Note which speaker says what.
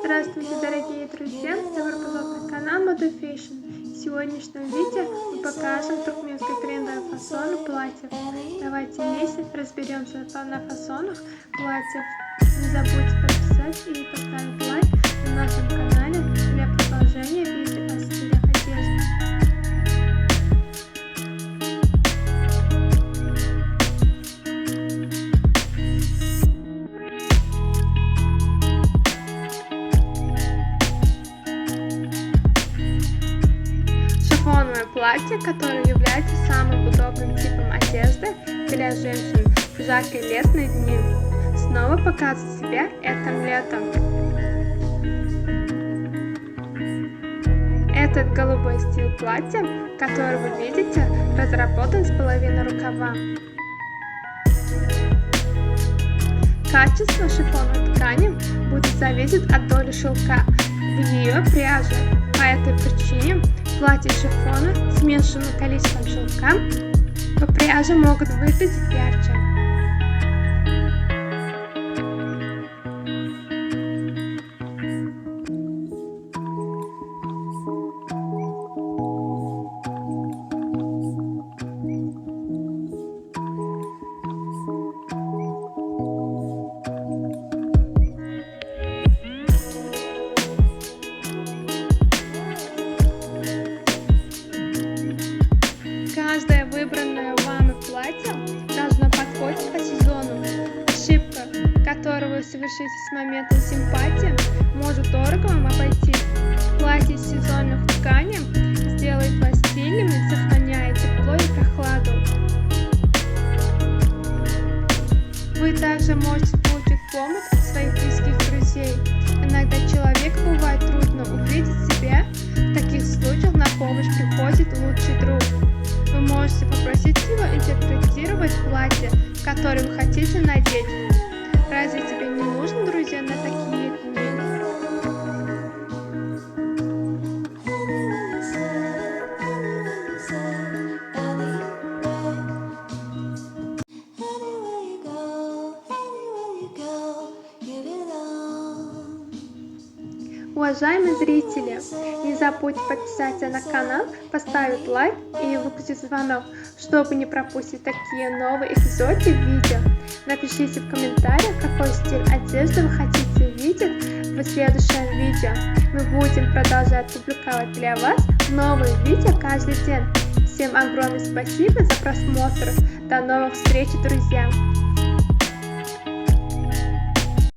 Speaker 1: Здравствуйте, дорогие друзья! Добро пожаловать на канал Moda Fashion. В сегодняшнем видео мы покажем туркменские трендовые фасоны платьев. Давайте вместе разберемся на фасонах платьев. Не забудьте подписаться и поставить лайк на нашем канале для продолжения видео о стилях одежды. Шифоновое платье, которое является самым удобным типом одежды для женщин в жаркие летние дни. Снова показывает себя этим летом. Этот голубой стиль платья, который вы видите, разработан с половины рукава. Качество шифоновой ткани будет зависеть от доли шелка в ее пряже. По этой причине платья шифона с меньшим количеством шелка по пряже могут выглядеть ярче. Каждое выбранное вами платье должно подходить по сезону. Ошибка, которую вы совершите с момента симпатии, может дорого вам обойтись. Платье из сезонных тканей сделает вас стильными, сохраняя тепло и прохладу. Вы также можете получить помощь от своих близких друзей. Иногда человеку бывает трудно увидеть себя. В таких случаях на помощь приходит лучший друг. Вы можете попросить его интерпретировать платье, которое вы хотите надеть. Разве тебе не нужны друзья на такие дни? Уважаемые зрители, не забудьте подписаться на канал, поставить лайк и выключить звонок, чтобы не пропустить такие новые эпизоды видео. Напишите в комментариях, какой стиль одежды вы хотите видеть в следующем видео. Мы будем продолжать публиковать для вас новые видео каждый день. Всем огромное спасибо за просмотр. До новых встреч, друзья!